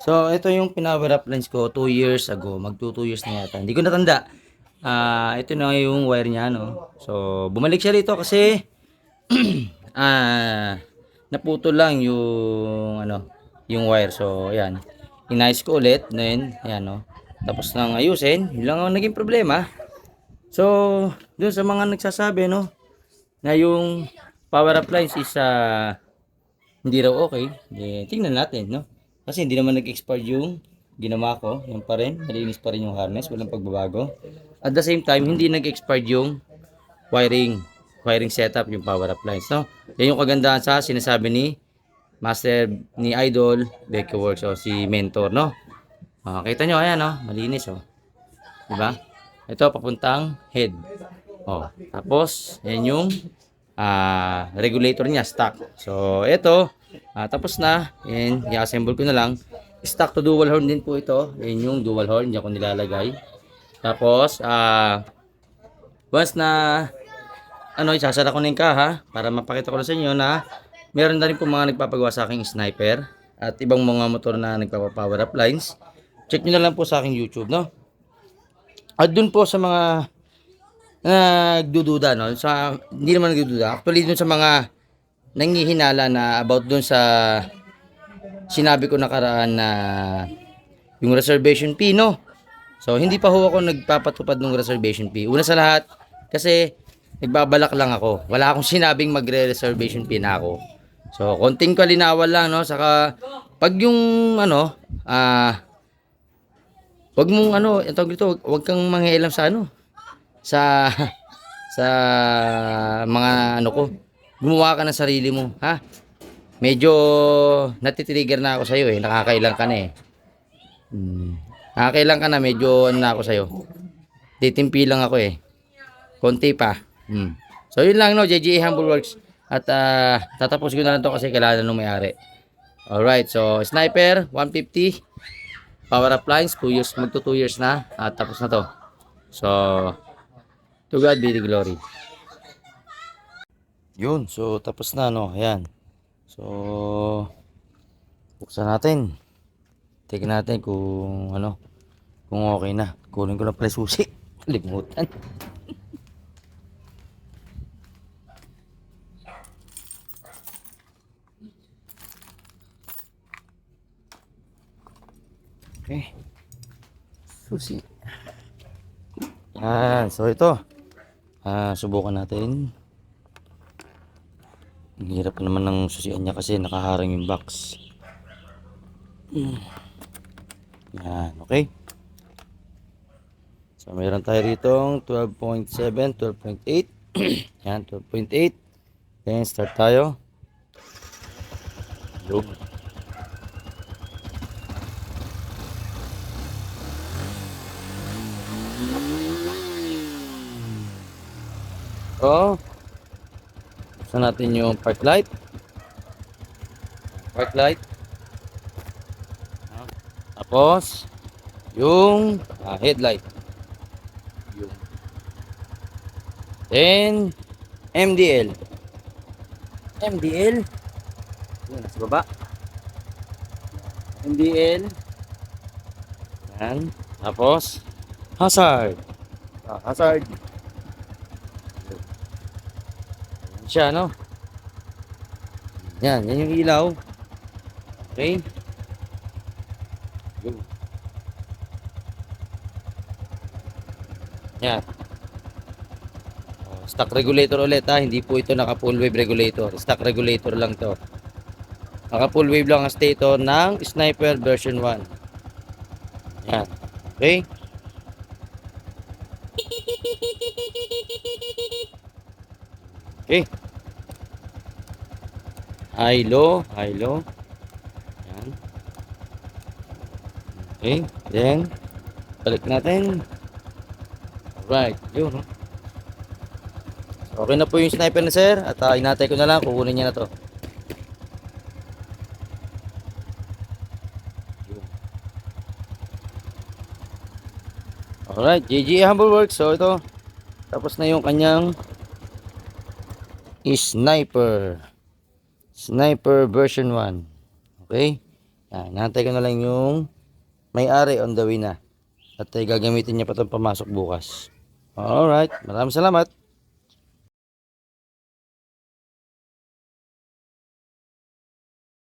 So, ito yung pinower up lens ko 2 years ago. Mag 2 years na yata. Hindi ko natanda. Ito na yung wire niya, no? So, bumalik siya rito kasi naputo lang yung ano, yung wire. So, ayan. Inayos ko ulit. Then, ayan, no? Tapos nang ayusin, yun lang ang naging problema. So, dun sa mga nagsasabi, no, na yung power up lines is hindi raw okay, tingnan natin, no? Kasi hindi naman nag-expire yung ginawa ko, yung pa rin, malinis pa rin yung harness, walang pagbabago. At the same time, hindi nag-expire yung wiring setup, yung power up lines, no? Yan yung kagandahan sa sinasabi ni Master, ni Idol, Becky Works, o si Mentor, no? Kita nyo, ayan, no? Malinis, oh. Diba? Ito, papuntang head. Oh, tapos, yan yung regulator niya, stock. So, ito, tapos na. Yan, i-assemble ko na lang. Stock to dual horn din po ito. Yan yung dual horn, diyan ko nilalagay. Tapos, once na, isasara ko na yung kaha, para mapakita ko na sa inyo na meron na rin po mga nagpapagawa sa aking sniper at ibang mga motor na nagpapapower up lines. Check nyo na lang po sa aking YouTube, no? At dun po sa mga nagdududa, no? Sa, hindi naman nagdududa. Actually, dun sa mga nanghihinala na about dun sa sinabi ko nakaraan na yung reservation fee, no? So, hindi pa ho ako nagpapatupad ng reservation fee. Una sa lahat, kasi nagbabalak lang ako. Wala akong sinabing magre-reservation fee na ako. So, konting kalinawan lang, no? Saka, pag yung, wag mong, tawag dito, wag kang manghialam sa, sa, sa mga, ko. Gumawa ka ng sarili mo, ha? Medyo natitrigger na ako sa iyo eh. Nakakailang ka na eh. Nakakailang ka na, medyo ano na ako sa iyo. Titimpi lang ako eh. Konti pa. So yun lang, no, JGA Humble Works. At tatapos ko na lang to kasi kailangan nung may-ari. Alright, so sniper 150 power up lines 2 years, magto 2 years na at tapos na to. So to God be the glory. Yun, so tapos na, no. Ayan. So buksan natin. Tingnan natin kung kung okay na. Kunin ko na pala susi. Kalimutan. Okay. Susi. Yan, so ito. Subukan natin. Ang hirap naman ng susian niya kasi nakaharang yung box. Yan, okay. So mayroon tayo rito 12.7, 12.8. Yan, 12.8. Then start tayo. Loop. So, buksan natin yung park light. Park light. Tapos, yung headlight. Yung. Then, MDL. MDL. Yun, nasa baba. MDL. Yan. Tapos, hazard. Hazard. Yan siya, no? Yan yung ilaw. Okay. Yun. Yan. Stock regulator ulit ha. Hindi po ito naka full wave regulator. Stock regulator lang to. Naka full wave lang ang stator ng Sniper version 1. Yan. Okay. Okay. High low. High low. Yan. Okay. Then, balik natin. Alright. Yun. Okay na po yung sniper na sir. At inatay ko na lang. Kukunin niya na to. Alright. JGA Humble Works. So ito. Tapos na yung kanyang sniper. Sniper version 1. Okay. Nantay ko na lang yung may-ari on the way na. At gagamitin niya pa itong pamasok bukas. Alright, maraming salamat.